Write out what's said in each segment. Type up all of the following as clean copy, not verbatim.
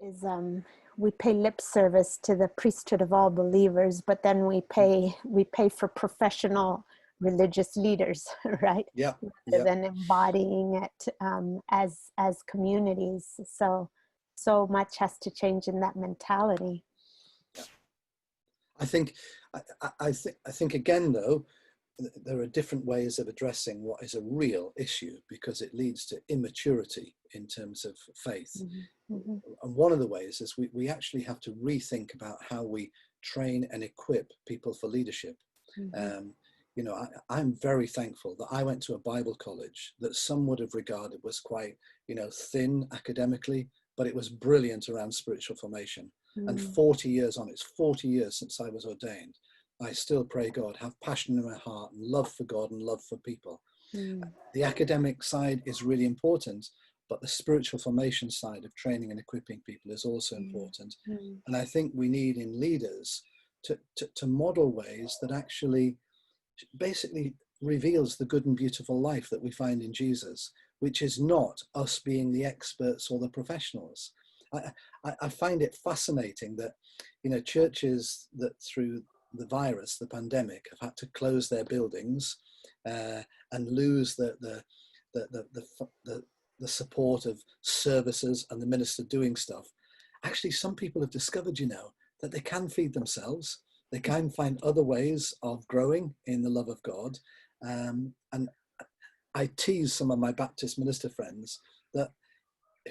is we pay lip service to the priesthood of all believers, but then we pay for professional religious leaders, right? Yeah, Rather yeah. than embodying it as communities. So much has to change in that mentality. I think, I think again, though, there are different ways of addressing what is a real issue, because it leads to immaturity in terms of faith. Mm-hmm. Mm-hmm. And one of the ways is we actually have to rethink about how we train and equip people for leadership. Mm-hmm. You know, I'm very thankful that I went to a Bible college that some would have regarded was quite, you know, thin academically, but it was brilliant around spiritual formation. And 40 years on, it's 40 years since I was ordained. I still pray God, have passion in my heart and love for God and love for people. Mm-hmm. The academic side is really important, but the spiritual formation side of training and equipping people is also important. Mm-hmm. And I think we need in leaders to model ways that actually basically reveals the good and beautiful life that we find in Jesus, which is not us being the experts or the professionals. I find it fascinating that, you know, churches that through the virus, the pandemic, have had to close their buildings and lose the support of services and the minister doing stuff. Actually, some people have discovered, you know, that they can feed themselves. They can find other ways of growing in the love of God. And I tease some of my Baptist minister friends that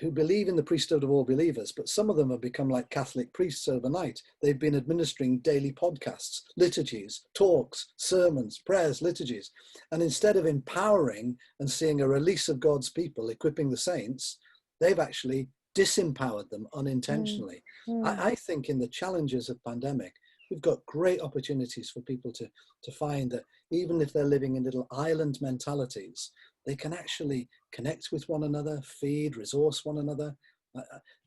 who believe in the priesthood of all believers, but some of them have become like Catholic priests overnight. They've been administering daily podcasts, liturgies, talks, sermons, prayers, liturgies. And instead of empowering and seeing a release of God's people, equipping the saints, they've actually disempowered them unintentionally. Mm-hmm. I think in the challenges of pandemic, we've got great opportunities for people to find that even if they're living in little island mentalities, they can actually connect with one another, feed, resource one another.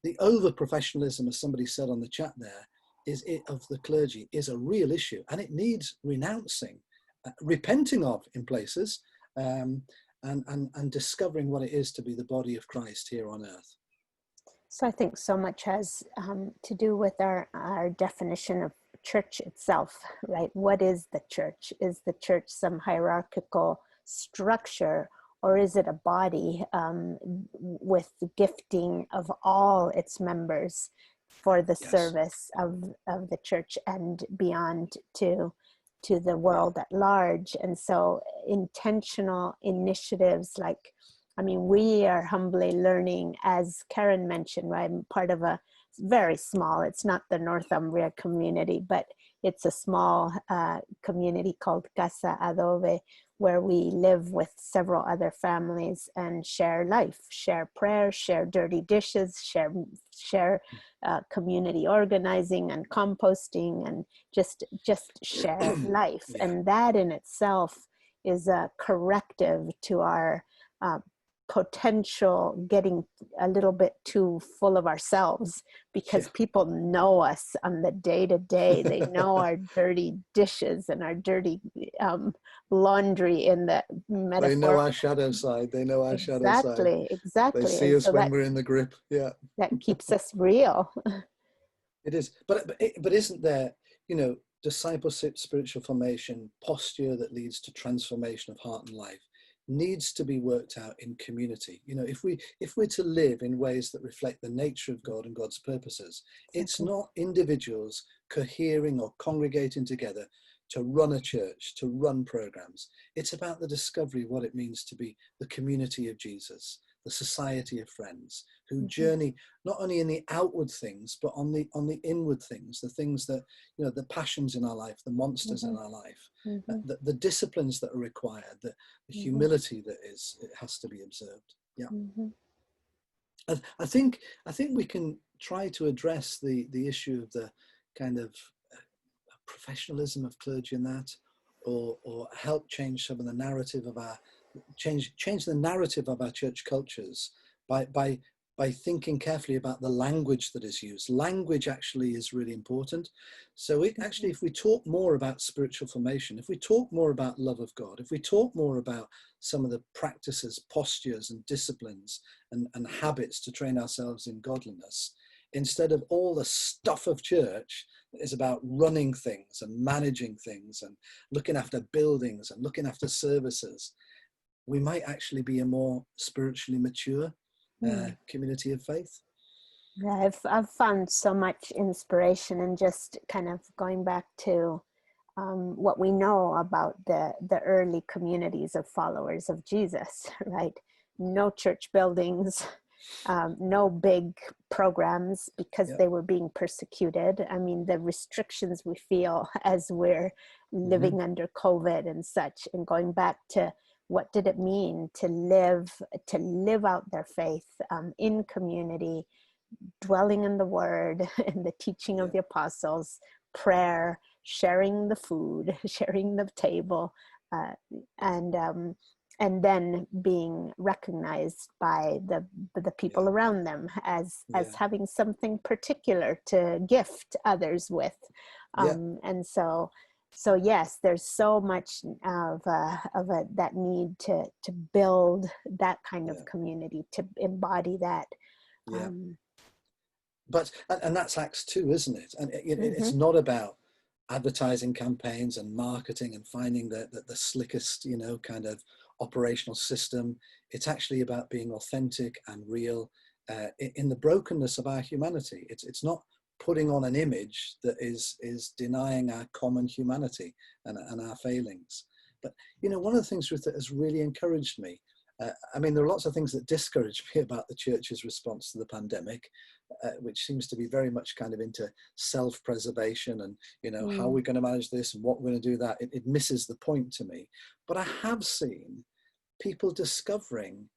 The over-professionalism, as somebody said on the chat there, of the clergy is a real issue, and it needs renouncing, repenting of in places, and discovering what it is to be the body of Christ here on earth. So I think so much has to do with our definition of church itself, right? What is the church? Is the church some hierarchical structure, or is it a body with the gifting of all its members for the Yes. service of the church and beyond to the world at large? And so intentional initiatives like, I mean, we are humbly learning, as Karen mentioned, right? I'm part of a very small, it's not the Northumbria community, but it's a small community called Casa Adobe, where we live with several other families and share life, share prayer, share dirty dishes, share community organizing and composting, and just share life. Yeah. And that in itself is a corrective to our potential getting a little bit too full of ourselves, because people know us on the day-to-day. They know our dirty dishes and our dirty laundry in the metaphor. They know our shadow side. They know our shadow side. Exactly. They see us when we're in the grip. Yeah. That keeps us real. It is. But isn't there, you know, discipleship, spiritual formation, posture that leads to transformation of heart and life needs to be worked out in community. You know, if we're to live in ways that reflect the nature of God and God's purposes, it's not individuals cohering or congregating together to run a church, to run programs. It's about the discovery of what it means to be the community of Jesus, the society of friends who journey not only in the outward things, but on the inward things, the things that, you know, the passions in our life, the monsters in our life, the disciplines that are required, the humility that it has to be observed. Yeah. I think we can try to address the issue of the kind of professionalism of clergy in that, or help change some of the narrative of our change the narrative of our church cultures by thinking carefully about the language that is used. Language actually is really important. So if we talk more about spiritual formation, if we talk more about love of God, if we talk more about some of the practices, postures and disciplines and habits to train ourselves in godliness, instead of all the stuff of church that is about running things and managing things and looking after buildings and looking after services. We might actually be a more spiritually mature community of faith. Yeah, I've found so much inspiration in just kind of going back to what we know about the early communities of followers of Jesus, right? No church buildings, no big programs because they were being persecuted. I mean, the restrictions we feel as we're living under COVID and such, and going back to what did it mean to live out their faith in community, dwelling in the word and the teaching of the apostles, prayer, sharing the food, sharing the table, and then being recognized by the people around them as having something particular to gift others with. And so yes, there's so much of that need to build that kind of community, to embody that. But that's Acts 2, isn't it? And it's not about advertising campaigns and marketing and finding the slickest, kind of operational system. It's actually about being authentic and real in the brokenness of our humanity. It's not putting on an image that is denying our common humanity and our failings. But one of the things, Ruth, that has really encouraged me, I mean, there are lots of things that discourage me about the church's response to the pandemic, which seems to be very much kind of into self-preservation and, how are we going to manage this and what we're going to do that. It misses the point to me. But I have seen people discovering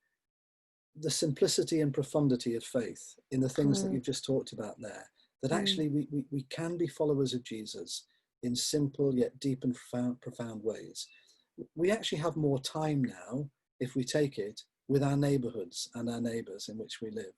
the simplicity and profundity of faith in the things that you've just talked about there, that actually we can be followers of Jesus in simple yet deep and profound ways. We actually have more time now, if we take it, with our neighborhoods and our neighbors in which we live.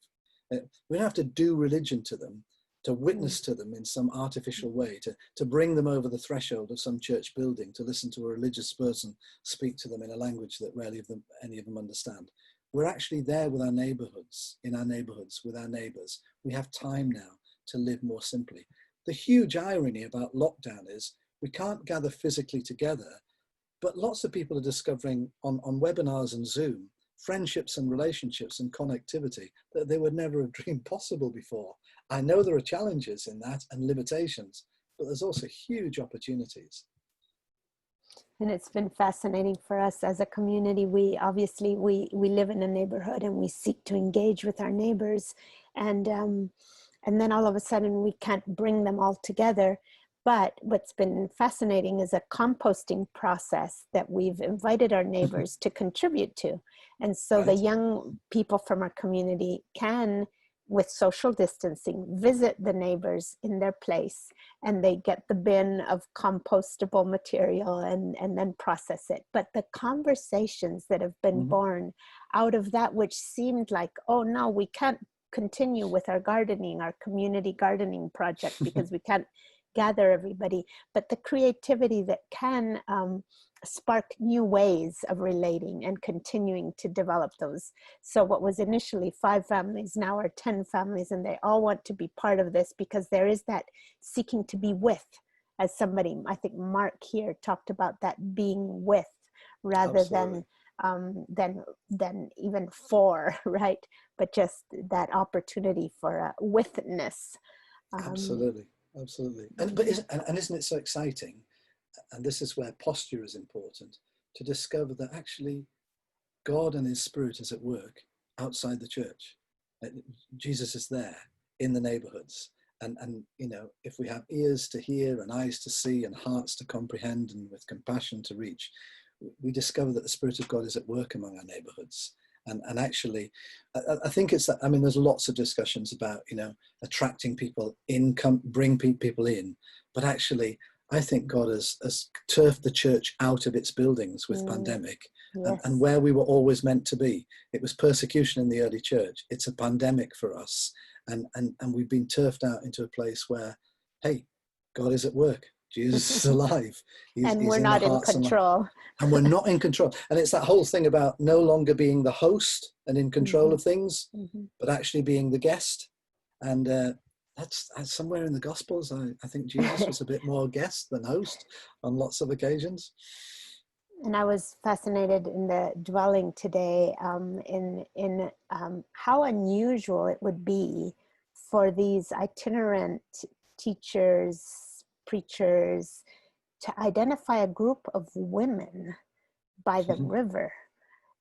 We don't have to do religion to them, to witness to them in some artificial way, to bring them over the threshold of some church building, to listen to a religious person speak to them in a language that rarely any of them understand. We're actually there with our neighborhoods, in our neighborhoods, with our neighbors. We have time now to live more simply. The huge irony about lockdown is we can't gather physically together, but lots of people are discovering on webinars and Zoom friendships and relationships and connectivity that they would never have dreamed possible before. I know there are challenges in that and limitations, but there's also huge opportunities. And it's been fascinating for us as a community. We obviously live in a neighborhood and we seek to engage with our neighbors, and then all of a sudden we can't bring them all together. But what's been fascinating is a composting process that we've invited our neighbors to contribute to. And so the young people from our community can, with social distancing, visit the neighbors in their place, and they get the bin of compostable material and then process it. But the conversations that have been born out of that, which seemed like, oh no, we can't continue with our gardening, our community gardening project, because we can't gather everybody, but the creativity that can spark new ways of relating and continuing to develop those. So what was initially 5 families now are 10 families, and they all want to be part of this because there is that seeking to be with, as somebody, I think Mark here talked about, that being with rather than even for, right? But just that opportunity for withness. Absolutely. And isn't it so exciting? And this is where posture is important, to discover that actually God and his Spirit is at work outside the church. Jesus is there in the neighborhoods. And if we have ears to hear and eyes to see and hearts to comprehend and with compassion to reach, we discover that the Spirit of God is at work among our neighborhoods. And actually, I think it's that, I mean, there's lots of discussions about, attracting people in, bring people in. But actually, I think God has turfed the church out of its buildings with pandemic and where we were always meant to be. It was persecution in the early church. It's a pandemic for us. And we've been turfed out into a place where, hey, God is at work. Jesus is alive. And we're not in control. And we're not in control. And it's that whole thing about no longer being the host and in control of things, but actually being the guest. And that's somewhere in the Gospels. I think Jesus was a bit more guest than host on lots of occasions. And I was fascinated in the dwelling today in how unusual it would be for these itinerant teachers, preachers, to identify a group of women by the river.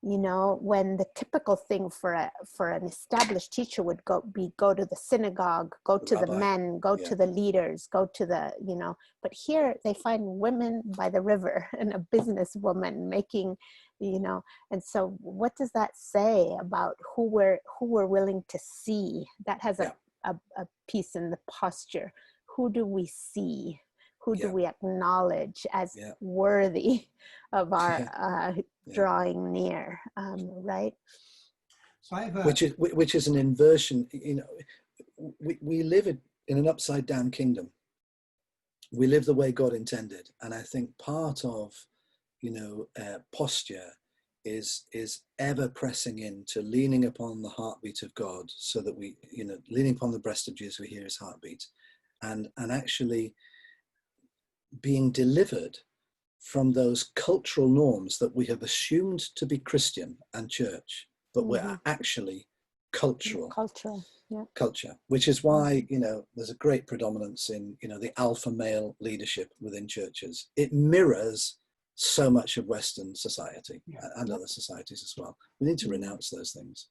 You know, when the typical thing for an established teacher would go to the synagogue, go to the men, go to the leaders, go to the, you know, but here they find women by the river and a businesswoman making, you know, and so what does that say about who we're willing to see? That has a piece in the posture. Who do we see? Who do we acknowledge as worthy of our drawing near, right? So which is an inversion. You know, we live in an upside down kingdom. We live the way God intended, and I think part of, you know, posture is ever pressing into leaning upon the heartbeat of God, so that we, you know, leaning upon the breast of Jesus, we hear his heartbeat, and actually being delivered from those cultural norms that we have assumed to be Christian and church, but we're actually cultural. Culture, which is why, you know, there's a great predominance in, you know, the alpha male leadership within churches. It mirrors so much of Western society and other societies as well. We need to renounce those things.